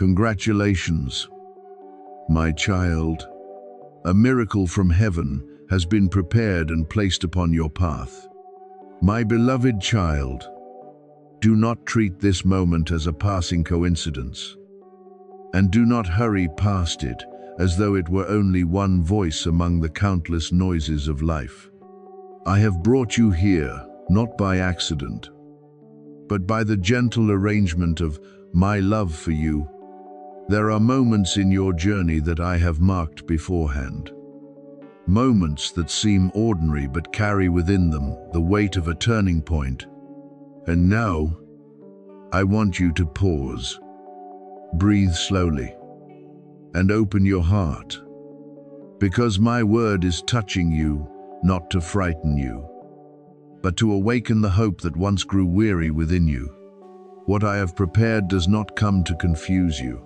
Congratulations, my child. A miracle from heaven has been prepared and placed upon your path. My beloved child, do not treat this moment as a passing coincidence, and do not hurry past it as though it were only one voice among the countless noises of life. I have brought you here, not by accident, but by the gentle arrangement of my love for you. There are moments in your journey that I have marked beforehand. Moments that seem ordinary but carry within them the weight of a turning point. And now, I want you to pause, breathe slowly, and open your heart. Because my word is touching you, not to frighten you, but to awaken the hope that once grew weary within you. What I have prepared does not come to confuse you,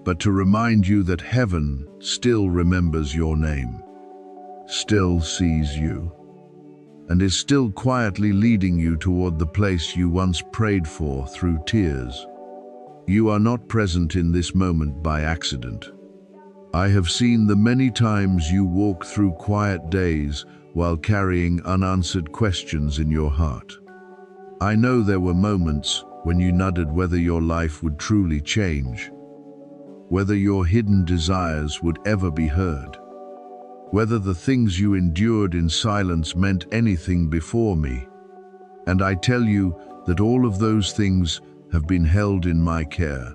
but to remind you that heaven still remembers your name, still sees you, and is still quietly leading you toward the place you once prayed for through tears. You are not present in this moment by accident. I have seen the many times you walk through quiet days while carrying unanswered questions in your heart. I know there were moments when you wondered whether your life would truly change, whether your hidden desires would ever be heard, whether the things you endured in silence meant anything before me. And I tell you that all of those things have been held in my care.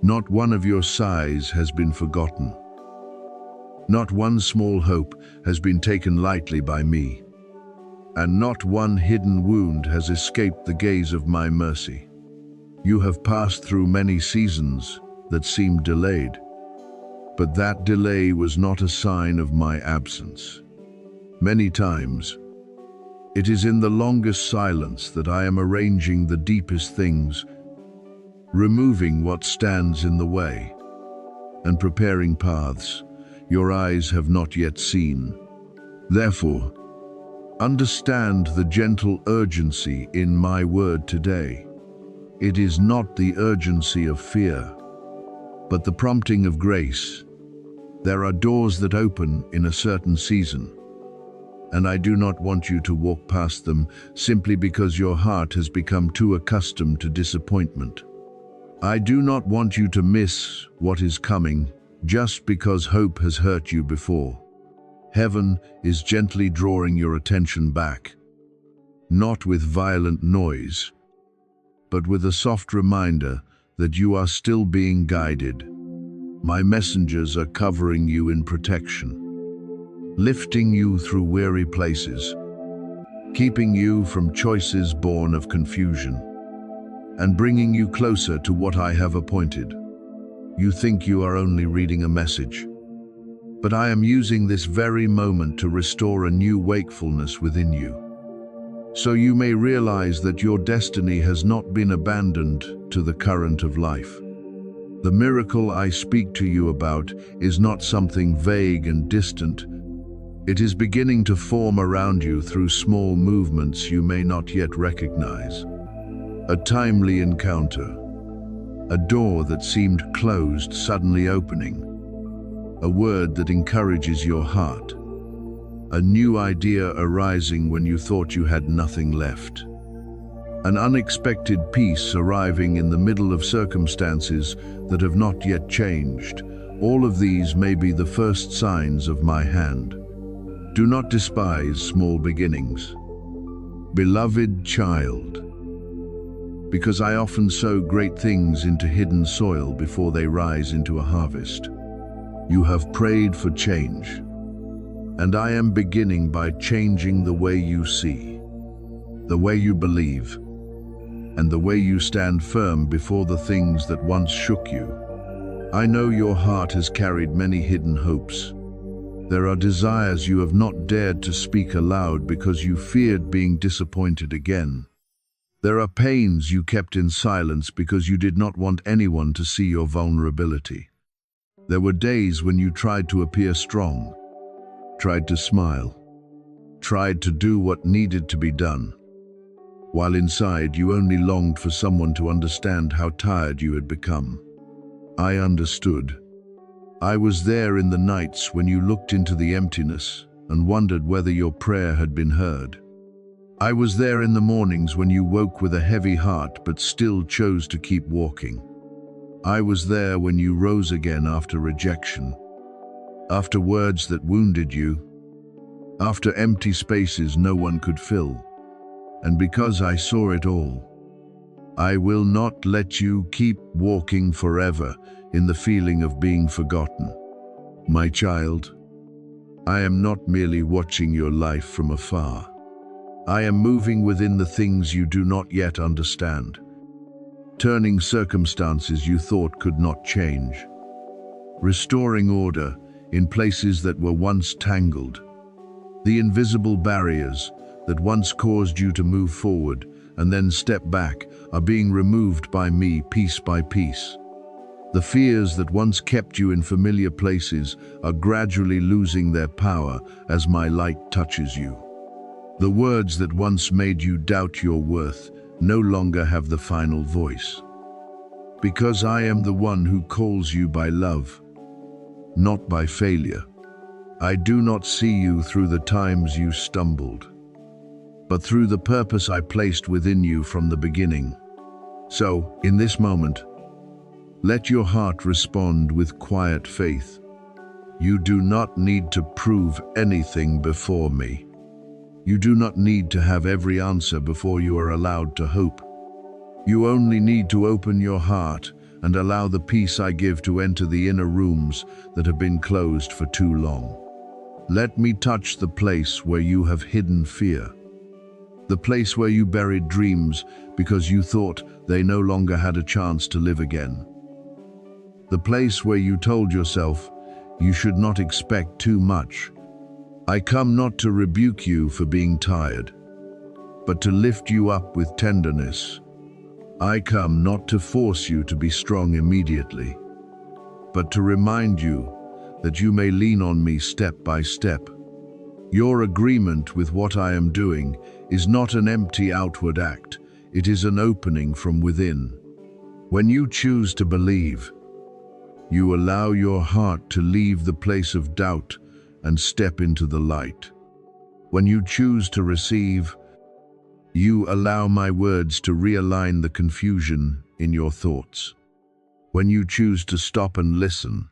Not one of your sighs has been forgotten. Not one small hope has been taken lightly by me. And not one hidden wound has escaped the gaze of my mercy. You have passed through many seasons that seemed delayed, but that delay was not a sign of my absence. Many times, it is in the longest silence that I am arranging the deepest things, removing what stands in the way, and preparing paths your eyes have not yet seen. Therefore, understand the gentle urgency in my word today. It is not the urgency of fear, but the prompting of grace. There are doors that open in a certain season, and I do not want you to walk past them simply because your heart has become too accustomed to disappointment. I do not want you to miss what is coming just because hope has hurt you before. Heaven is gently drawing your attention back, not with violent noise, but with a soft reminder that you are still being guided. My messengers are covering you in protection, lifting you through weary places, keeping you from choices born of confusion, and bringing you closer to what I have appointed. You think you are only reading a message, but I am using this very moment to restore a new wakefulness within you, so you may realize that your destiny has not been abandoned to the current of life. The miracle I speak to you about is not something vague and distant. It is beginning to form around you through small movements you may not yet recognize. A timely encounter, a door that seemed closed suddenly opening, a word that encourages your heart, a new idea arising when you thought you had nothing left, an unexpected peace arriving in the middle of circumstances that have not yet changed. All of these may be the first signs of my hand. Do not despise small beginnings, beloved child, because I often sow great things into hidden soil before they rise into a harvest. You have prayed for change, and I am beginning by changing the way you see, the way you believe, and the way you stand firm before the things that once shook you. I know your heart has carried many hidden hopes. There are desires you have not dared to speak aloud because you feared being disappointed again. There are pains you kept in silence because you did not want anyone to see your vulnerability. There were days when you tried to appear strong, tried to smile, tried to do what needed to be done, while inside you only longed for someone to understand how tired you had become. I understood. I was there in the nights when you looked into the emptiness and wondered whether your prayer had been heard. I was there in the mornings when you woke with a heavy heart but still chose to keep walking. I was there when you rose again after rejection, after words that wounded you, after empty spaces no one could fill. And because I saw it all, I will not let you keep walking forever in the feeling of being forgotten. My child, I am not merely watching your life from afar. I am moving within the things you do not yet understand, turning circumstances you thought could not change, restoring order in places that were once tangled. The invisible barriers that once caused you to move forward and then step back are being removed by me piece by piece. The fears that once kept you in familiar places are gradually losing their power as my light touches you. The words that once made you doubt your worth no longer have the final voice. Because I am the one who calls you by love, not by failure. I do not see you through the times you stumbled, but through the purpose I placed within you from the beginning. So, in this moment, let your heart respond with quiet faith. You do not need to prove anything before me. You do not need to have every answer before you are allowed to hope. You only need to open your heart and allow the peace I give to enter the inner rooms that have been closed for too long. Let me touch the place where you have hidden fear, the place where you buried dreams because you thought they no longer had a chance to live again. The place where you told yourself you should not expect too much. I come not to rebuke you for being tired, but to lift you up with tenderness. I come not to force you to be strong immediately, but to remind you that you may lean on me step by step. Your agreement with what I am doing is not an empty outward act, it is an opening from within. When you choose to believe, you allow your heart to leave the place of doubt and step into the light. When you choose to receive, you allow my words to realign the confusion in your thoughts. When you choose to stop and listen,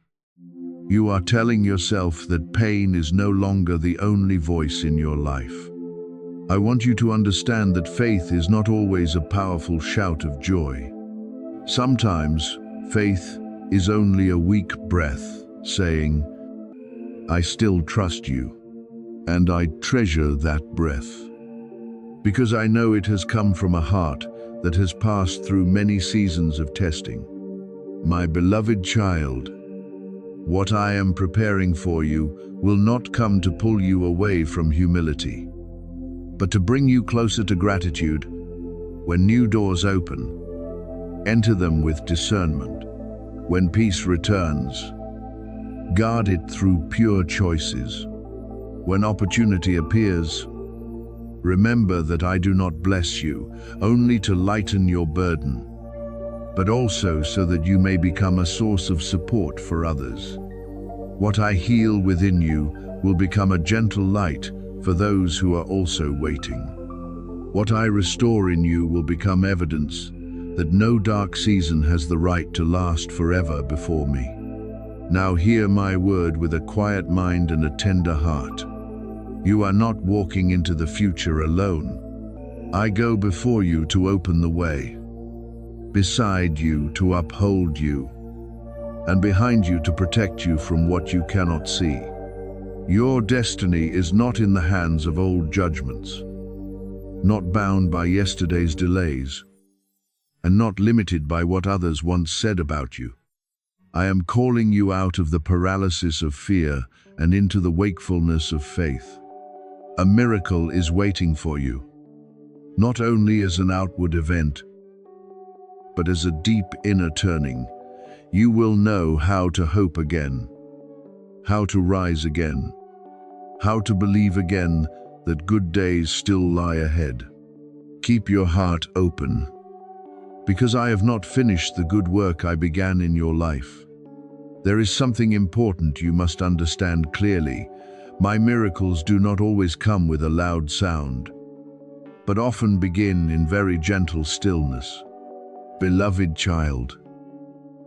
you are telling yourself that pain is no longer the only voice in your life. I want you to understand that faith is not always a powerful shout of joy. Sometimes, faith is only a weak breath saying, I still trust you, and I treasure that breath, because I know it has come from a heart that has passed through many seasons of testing. My beloved child, what I am preparing for you will not come to pull you away from humility, but to bring you closer to gratitude. When new doors open, enter them with discernment. When peace returns, guard it through pure choices. When opportunity appears, remember that I do not bless you only to lighten your burden, but also so that you may become a source of support for others. What I heal within you will become a gentle light for those who are also waiting. What I restore in you will become evidence that no dark season has the right to last forever before me. Now hear my word with a quiet mind and a tender heart. You are not walking into the future alone. I go before you to open the way, beside you to uphold you, and behind you to protect you from what you cannot see. Your destiny is not in the hands of old judgments, not bound by yesterday's delays, and not limited by what others once said about you. I am calling you out of the paralysis of fear and into the wakefulness of faith. A miracle is waiting for you, not only as an outward event, but as a deep inner turning. You will know how to hope again, how to rise again, how to believe again that good days still lie ahead. Keep your heart open. because I have not finished the good work I began in your life. There is something important you must understand clearly. My miracles do not always come with a loud sound, but often begin in very gentle stillness. Beloved child,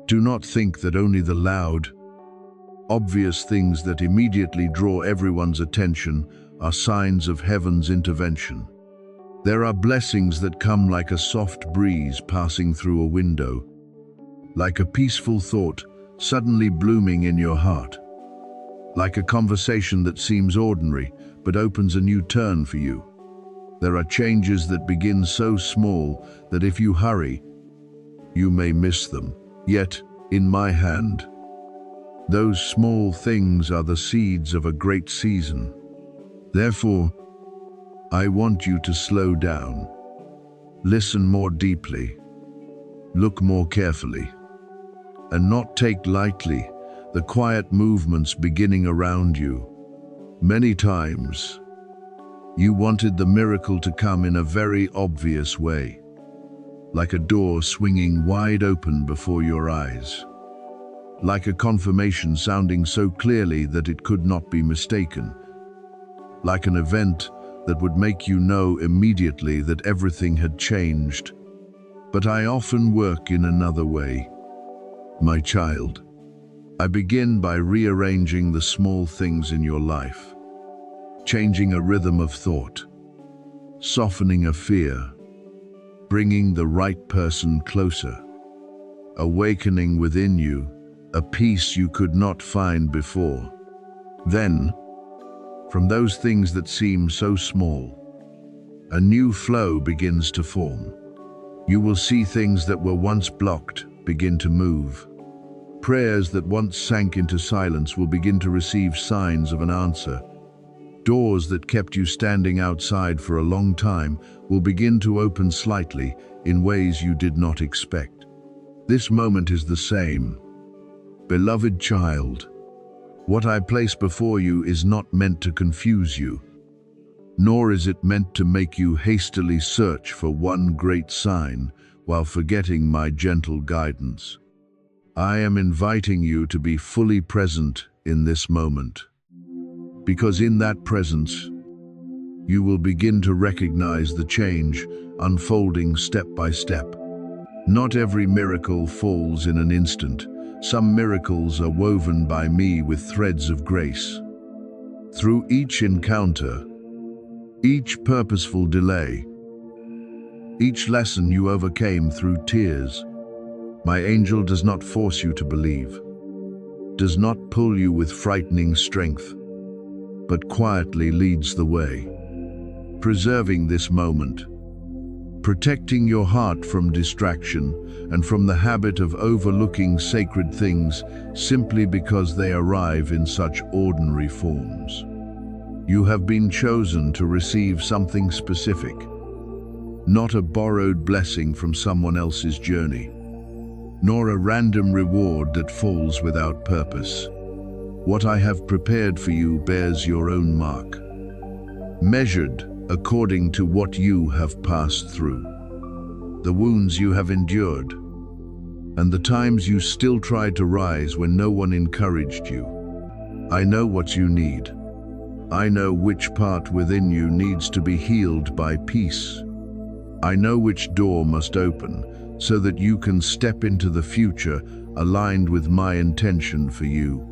do not think that only the loud, obvious things that immediately draw everyone's attention are signs of heaven's intervention. There are blessings that come like a soft breeze passing through a window, like a peaceful thought suddenly blooming in your heart, like a conversation that seems ordinary but opens a new turn for you. There are changes that begin so small that if you hurry, you may miss them. Yet, in my hand, those small things are the seeds of a great season. Therefore, I want you to slow down, listen more deeply, look more carefully, and not take lightly the quiet movements beginning around you. Many times, you wanted the miracle to come in a very obvious way, like a door swinging wide open before your eyes, like a confirmation sounding so clearly that it could not be mistaken, like an event that would make you know immediately that everything had changed. But I often work in another way. My child, I begin by rearranging the small things in your life, changing a rhythm of thought, softening a fear, bringing the right person closer, awakening within you a peace you could not find before. Then, from those things that seem so small, a new flow begins to form. You will see things that were once blocked begin to move. Prayers that once sank into silence will begin to receive signs of an answer. Doors that kept you standing outside for a long time will begin to open slightly in ways you did not expect. This moment is the same. Beloved child, what I place before you is not meant to confuse you, nor is it meant to make you hastily search for one great sign while forgetting my gentle guidance. I am inviting you to be fully present in this moment, because in that presence, you will begin to recognize the change unfolding step by step. Not every miracle falls in an instant. Some miracles are woven by me with threads of grace. Through each encounter, each purposeful delay, each lesson you overcame through tears, my angel does not force you to believe, does not pull you with frightening strength, but quietly leads the way, preserving this moment, protecting your heart from distraction and from the habit of overlooking sacred things simply because they arrive in such ordinary forms. You have been chosen to receive something specific, not a borrowed blessing from someone else's journey, nor a random reward that falls without purpose. What I have prepared for you bears your own mark, measured according to what you have passed through, the wounds you have endured, and the times you still tried to rise when no one encouraged you. I know what you need. I know which part within you needs to be healed by peace. I know which door must open so that you can step into the future aligned with my intention for you.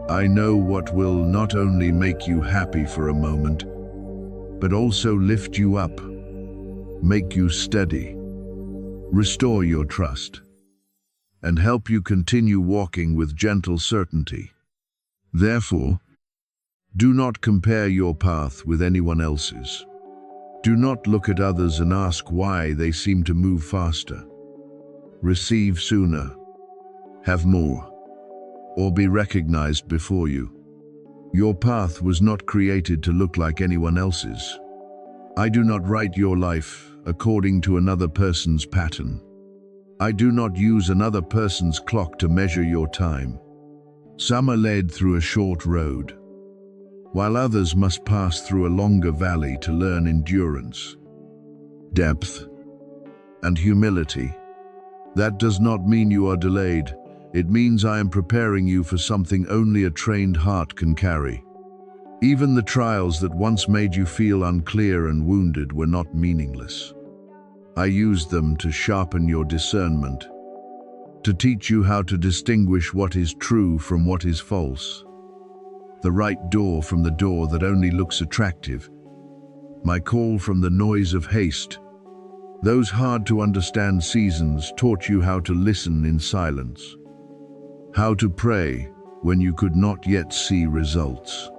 I know what will not only make you happy for a moment, but also lift you up, make you steady, restore your trust, and help you continue walking with gentle certainty. Therefore, do not compare your path with anyone else's. Do not look at others and ask why they seem to move faster, receive sooner, have more, or be recognized before you. Your path was not created to look like anyone else's. I do not write your life according to another person's pattern. I do not use another person's clock to measure your time. Some are led through a short road, while others must pass through a longer valley to learn endurance, depth, and humility. That does not mean you are delayed. It means I am preparing you for something only a trained heart can carry. Even the trials that once made you feel unclear and wounded were not meaningless. I used them to sharpen your discernment, to teach you how to distinguish what is true from what is false, the right door from the door that only looks attractive, my call from the noise of haste. Those hard-to-understand seasons taught you how to listen in silence, how to pray when you could not yet see results,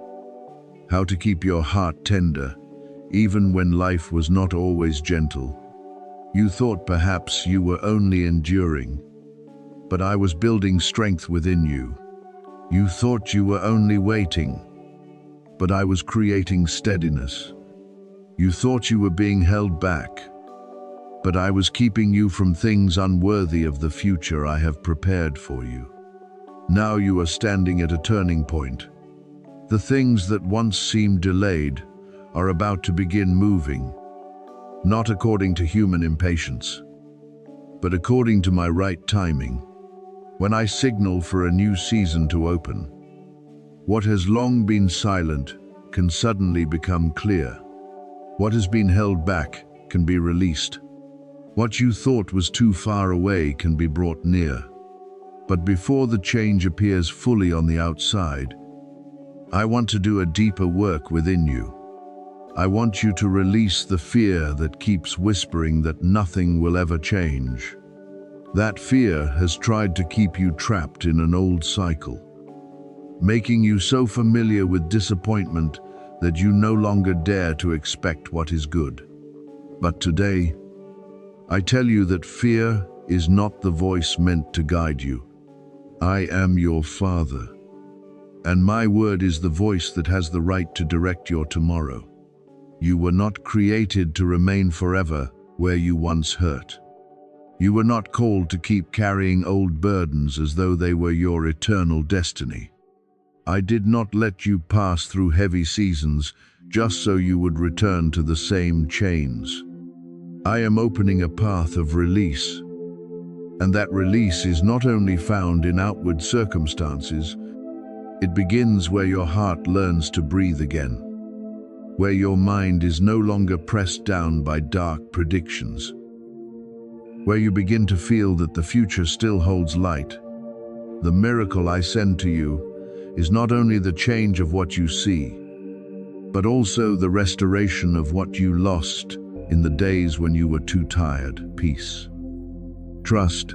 how to keep your heart tender even when life was not always gentle. You thought perhaps you were only enduring, but I was building strength within you. You thought you were only waiting, but I was creating steadiness. You thought you were being held back, but I was keeping you from things unworthy of the future I have prepared for you. Now you are standing at a turning point. The things that once seemed delayed are about to begin moving, not according to human impatience, but according to my right timing. When I signal for a new season to open, what has long been silent can suddenly become clear. What has been held back can be released. What you thought was too far away can be brought near. But before the change appears fully on the outside, I want to do a deeper work within you. I want you to release the fear that keeps whispering that nothing will ever change. That fear has tried to keep you trapped in an old cycle, making you so familiar with disappointment that you no longer dare to expect what is good. But today, I tell you that fear is not the voice meant to guide you. I am your Father, and my word is the voice that has the right to direct your tomorrow. You were not created to remain forever where you once hurt. You were not called to keep carrying old burdens as though they were your eternal destiny. I did not let you pass through heavy seasons just so you would return to the same chains. I am opening a path of release, and that release is not only found in outward circumstances. It begins where your heart learns to breathe again, where your mind is no longer pressed down by dark predictions, where you begin to feel that the future still holds light. The miracle I send to you is not only the change of what you see, but also the restoration of what you lost in the days when you were too tired. Peace, trust,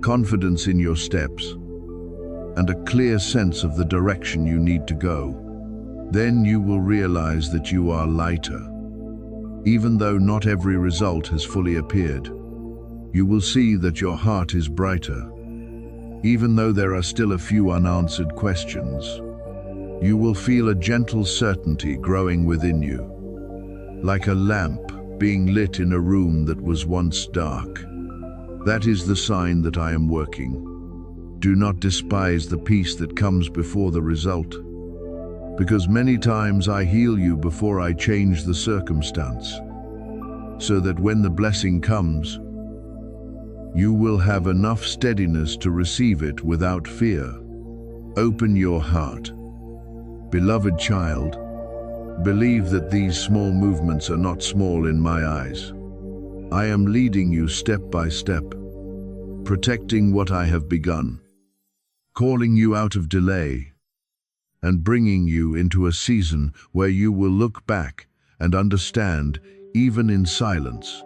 confidence in your steps, and a clear sense of the direction you need to go. Then you will realize that you are lighter. Even though not every result has fully appeared, you will see that your heart is brighter. Even though there are still a few unanswered questions, you will feel a gentle certainty growing within you, like a lamp being lit in a room that was once dark. That is the sign that I am working. Do not despise the peace that comes before the result, because many times I heal you before I change the circumstance, so that when the blessing comes, you will have enough steadiness to receive it without fear. Open your heart. Beloved child, believe that these small movements are not small in my eyes. I am leading you step by step, protecting what I have begun, calling you out of delay, and bringing you into a season where you will look back and understand, even in silence.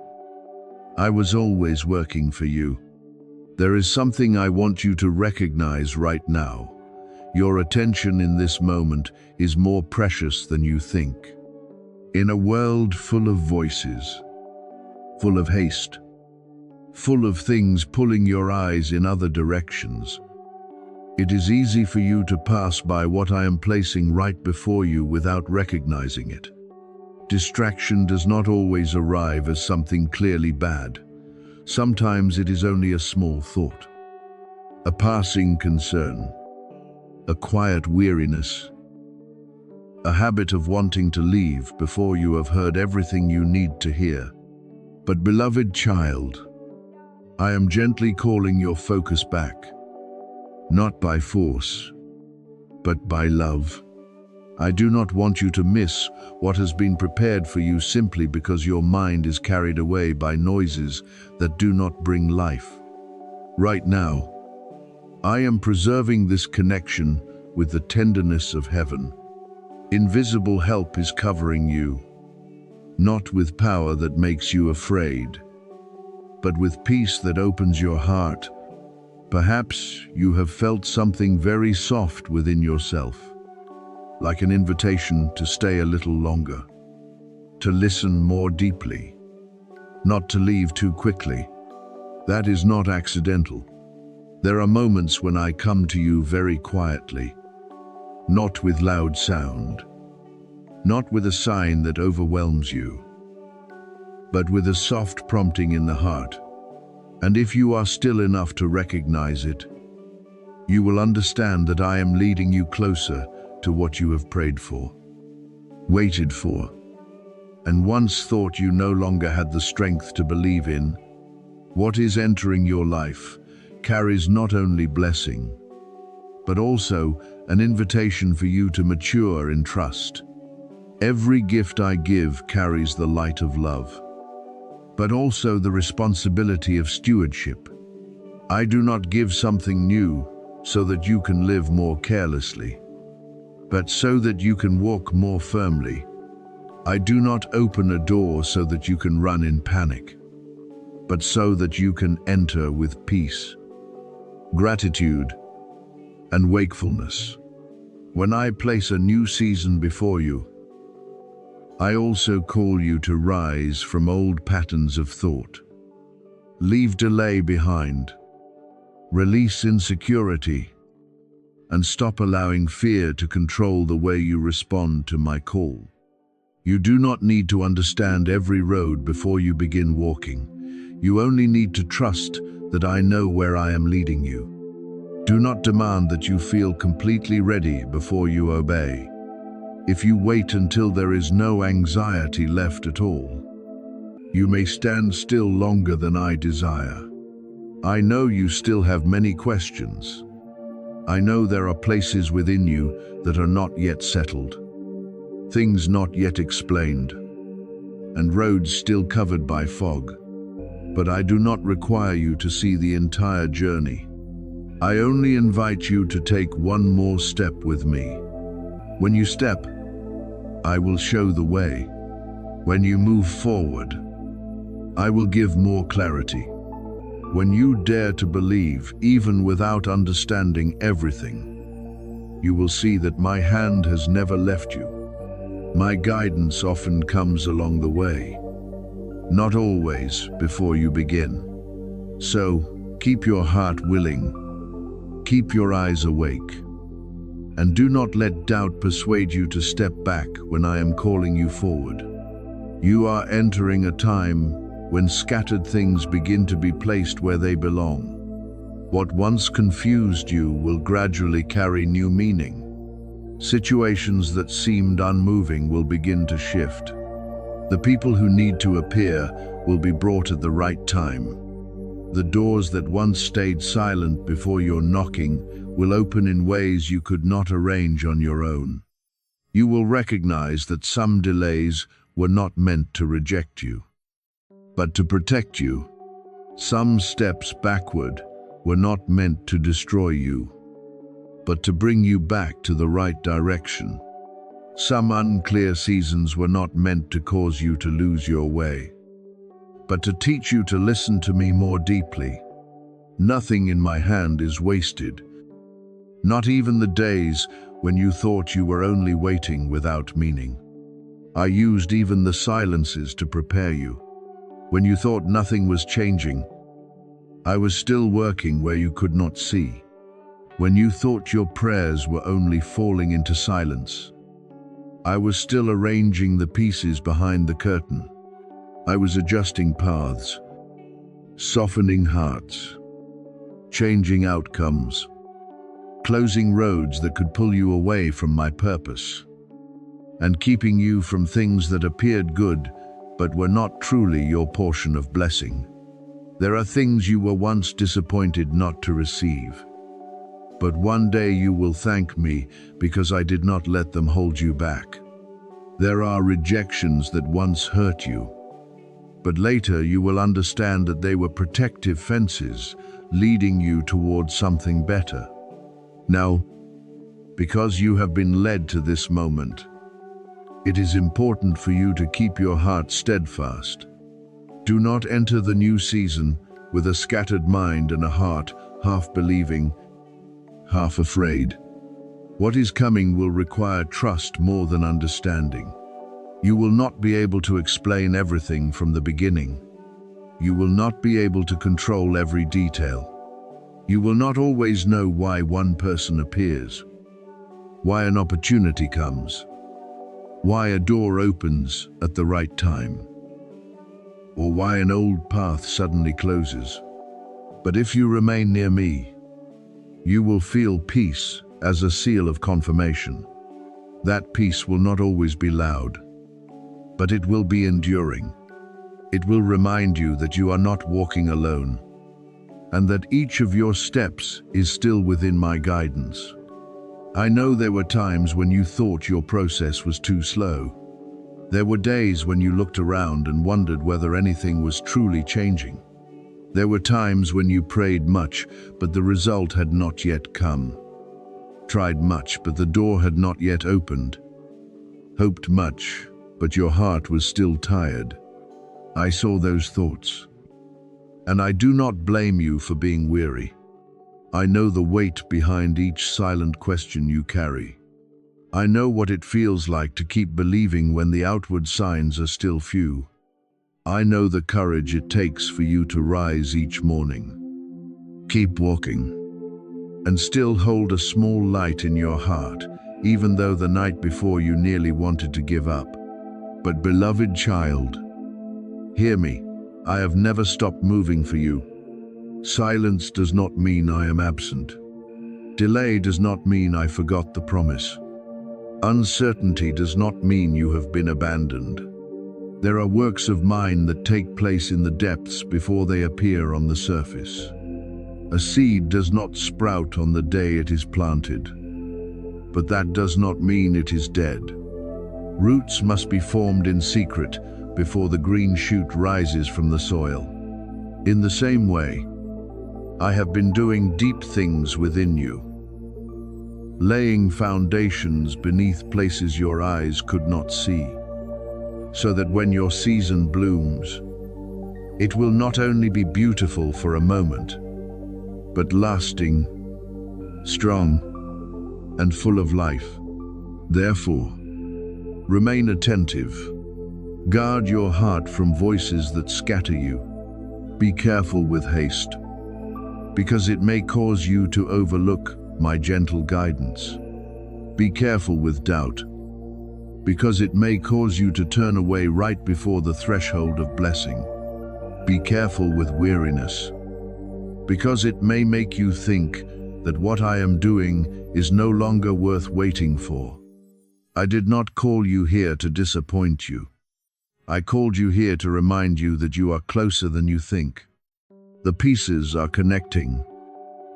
I was always working for you. There is something I want you to recognize right now. Your attention in this moment is more precious than you think. In a world full of voices, full of haste, full of things pulling your eyes in other directions, it is easy for you to pass by what I am placing right before you without recognizing it. Distraction does not always arrive as something clearly bad. Sometimes it is only a small thought, a passing concern, a quiet weariness, a habit of wanting to leave before you have heard everything you need to hear. But beloved child, I am gently calling your focus back, not by force, but by love. I do not want you to miss what has been prepared for you simply because your mind is carried away by noises that do not bring life. Right now, I am preserving this connection with the tenderness of heaven. Invisible help is covering you, not with power that makes you afraid, but with peace that opens your heart. Perhaps you have felt something very soft within yourself, like an invitation to stay a little longer, to listen more deeply, not to leave too quickly. That is not accidental. There are moments when I come to you very quietly, not with loud sound, not with a sign that overwhelms you, but with a soft prompting in the heart. And if you are still enough to recognize it, you will understand that I am leading you closer to what you have prayed for, waited for, and once thought you no longer had the strength to believe in. What is entering your life carries not only blessing, but also an invitation for you to mature in trust. Every gift I give carries the light of love, but also the responsibility of stewardship. I do not give something new so that you can live more carelessly, but so that you can walk more firmly. I do not open a door so that you can run in panic, but so that you can enter with peace, gratitude, and wakefulness. When I place a new season before you, I also call you to rise from old patterns of thought. Leave delay behind, release insecurity, and stop allowing fear to control the way you respond to my call. You do not need to understand every road before you begin walking. You only need to trust that I know where I am leading you. Do not demand that you feel completely ready before you obey. If you wait until there is no anxiety left at all, you may stand still longer than I desire. I know you still have many questions. I know there are places within you that are not yet settled, things not yet explained, and roads still covered by fog. But I do not require you to see the entire journey. I only invite you to take one more step with me. When you step, I will show the way. When you move forward, I will give more clarity. When you dare to believe, even without understanding everything, you will see that my hand has never left you. My guidance often comes along the way, not always before you begin. So, keep your heart willing, keep your eyes awake, and do not let doubt persuade you to step back when I am calling you forward. You are entering a time when scattered things begin to be placed where they belong. What once confused you will gradually carry new meaning. Situations that seemed unmoving will begin to shift. The people who need to appear will be brought at the right time. The doors that once stayed silent before your knocking will open in ways you could not arrange on your own. You will recognize that some delays were not meant to reject you, but to protect you. Some steps backward were not meant to destroy you, but to bring you back to the right direction. Some unclear seasons were not meant to cause you to lose your way, but to teach you to listen to me more deeply. Nothing in my hand is wasted, not even the days when you thought you were only waiting without meaning. I used even the silences to prepare you. When you thought nothing was changing, I was still working where you could not see. When you thought your prayers were only falling into silence, I was still arranging the pieces behind the curtain. I was adjusting paths, softening hearts, changing outcomes, closing roads that could pull you away from my purpose, and keeping you from things that appeared good but were not truly your portion of blessing. There are things you were once disappointed not to receive. But one day you will thank me because I did not let them hold you back. There are rejections that once hurt you, but later you will understand that they were protective fences leading you towards something better. Now, because you have been led to this moment, it is important for you to keep your heart steadfast. Do not enter the new season with a scattered mind and a heart half believing, half afraid. What is coming will require trust more than understanding. You will not be able to explain everything from the beginning. You will not be able to control every detail. You will not always know why one person appears, why an opportunity comes, why a door opens at the right time, or why an old path suddenly closes. But if you remain near me, you will feel peace as a seal of confirmation. That peace will not always be loud, but it will be enduring. It will remind you that you are not walking alone, and that each of your steps is still within my guidance. I know there were times when you thought your process was too slow. There were days when you looked around and wondered whether anything was truly changing. There were times when you prayed much, but the result had not yet come. Tried much, but the door had not yet opened. Hoped much, but your heart was still tired. I saw those thoughts, and I do not blame you for being weary. I know the weight behind each silent question you carry. I know what it feels like to keep believing when the outward signs are still few. I know the courage it takes for you to rise each morning. Keep walking, and still hold a small light in your heart, even though the night before you nearly wanted to give up. But beloved child, hear me. I have never stopped moving for you. Silence does not mean I am absent. Delay does not mean I forgot the promise. Uncertainty does not mean you have been abandoned. There are works of mine that take place in the depths before they appear on the surface. A seed does not sprout on the day it is planted, but that does not mean it is dead. Roots must be formed in secret before the green shoot rises from the soil. In the same way, I have been doing deep things within you, laying foundations beneath places your eyes could not see, so that when your season blooms, it will not only be beautiful for a moment, but lasting, strong, and full of life. Therefore, remain attentive. Guard your heart from voices that scatter you. Be careful with haste, because it may cause you to overlook my gentle guidance. Be careful with doubt, because it may cause you to turn away right before the threshold of blessing. Be careful with weariness, because it may make you think that what I am doing is no longer worth waiting for. I did not call you here to disappoint you. I called you here to remind you that you are closer than you think. The pieces are connecting.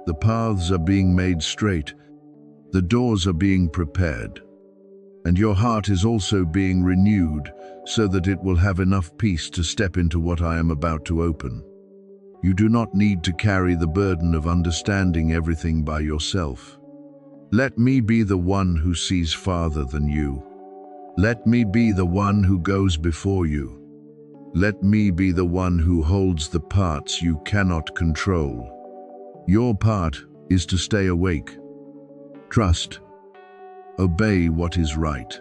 The paths are being made straight. The doors are being prepared. And your heart is also being renewed so that it will have enough peace to step into what I am about to open. You do not need to carry the burden of understanding everything by yourself. Let me be the one who sees farther than you. Let me be the one who goes before you. Let me be the one who holds the parts you cannot control. Your part is to stay awake, trust, obey what is right,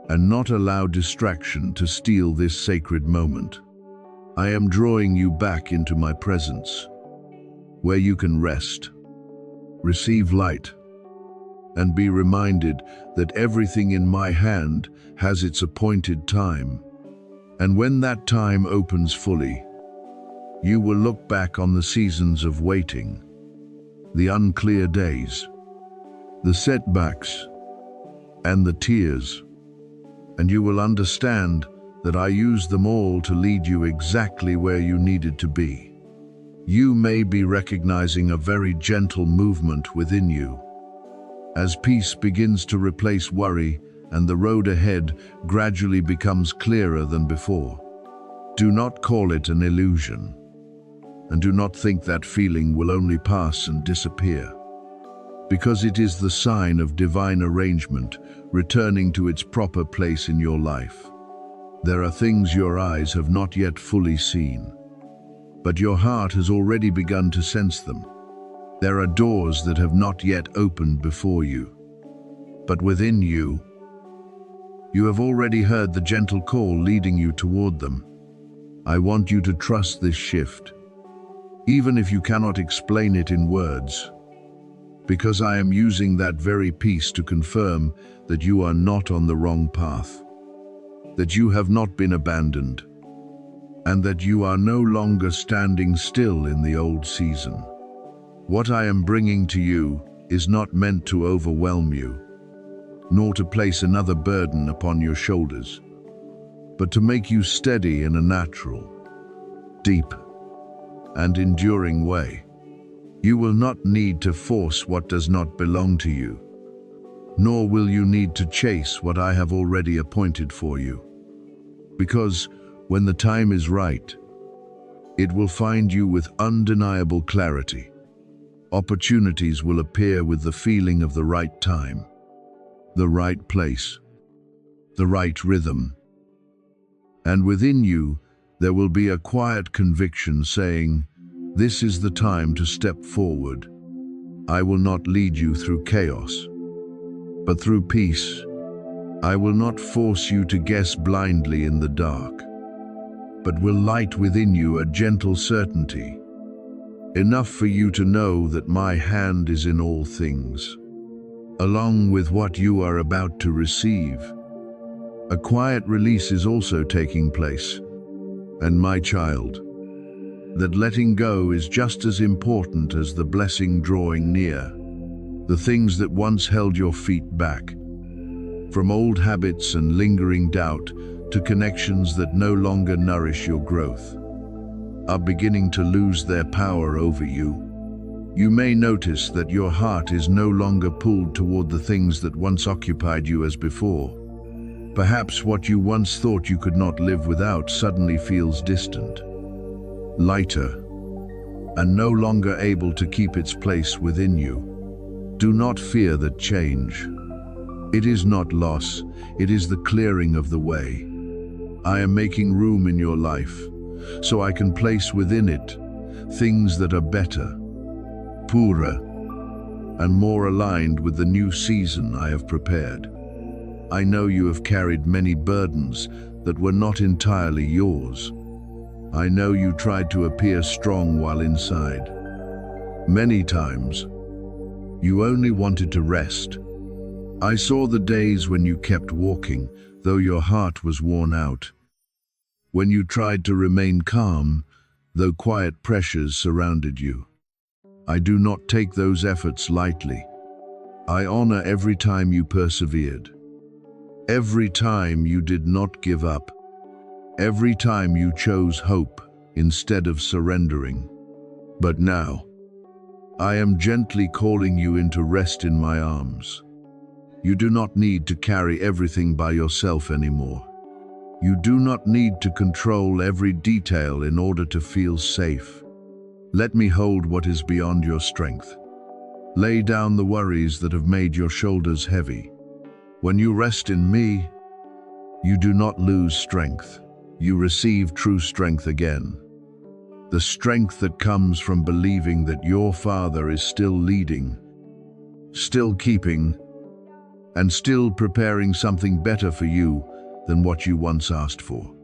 and not allow distraction to steal this sacred moment. I am drawing you back into my presence, where you can rest, receive light, and be reminded that everything in my hand has its appointed time. And when that time opens fully, you will look back on the seasons of waiting, the unclear days, the setbacks, and the tears, and you will understand that I used them all to lead you exactly where you needed to be. You may be recognizing a very gentle movement within you. As peace begins to replace worry and the road ahead gradually becomes clearer than before. Do not call it an illusion, and do not think that feeling will only pass and disappear, because it is the sign of divine arrangement returning to its proper place in your life. There are things your eyes have not yet fully seen, but your heart has already begun to sense them. There are doors that have not yet opened before you, but within you, you have already heard the gentle call leading you toward them. I want you to trust this shift, even if you cannot explain it in words, because I am using that very peace to confirm that you are not on the wrong path, that you have not been abandoned, and that you are no longer standing still in the old season. What I am bringing to you is not meant to overwhelm you, nor to place another burden upon your shoulders, but to make you steady in a natural, deep, and enduring way. You will not need to force what does not belong to you, nor will you need to chase what I have already appointed for you. Because when the time is right, it will find you with undeniable clarity. Opportunities will appear with the feeling of the right time, the right place, the right rhythm. And within you, there will be a quiet conviction saying, this is the time to step forward. I will not lead you through chaos, but through peace. I will not force you to guess blindly in the dark, but will light within you a gentle certainty, enough for you to know that my hand is in all things. Along with what you are about to receive, a quiet release is also taking place. And my child, that letting go is just as important as the blessing drawing near. The things that once held your feet back, from old habits and lingering doubt to connections that no longer nourish your growth, are beginning to lose their power over you. You may notice that your heart is no longer pulled toward the things that once occupied you as before. Perhaps what you once thought you could not live without suddenly feels distant, lighter, and no longer able to keep its place within you. Do not fear that change. It is not loss, it is the clearing of the way. I am making room in your life, so I can place within it things that are better, purer, and more aligned with the new season I have prepared. I know you have carried many burdens that were not entirely yours. I know you tried to appear strong while inside. Many times, you only wanted to rest. I saw the days when you kept walking, though your heart was worn out. When you tried to remain calm, though quiet pressures surrounded you. I do not take those efforts lightly. I honor every time you persevered. Every time you did not give up. Every time you chose hope instead of surrendering. But now, I am gently calling you into rest in my arms. You do not need to carry everything by yourself anymore. You do not need to control every detail in order to feel safe. Let me hold what is beyond your strength. Lay down the worries that have made your shoulders heavy. When you rest in me, you do not lose strength. You receive true strength again. The strength that comes from believing that your Father is still leading, still keeping, and still preparing something better for you than what you once asked for.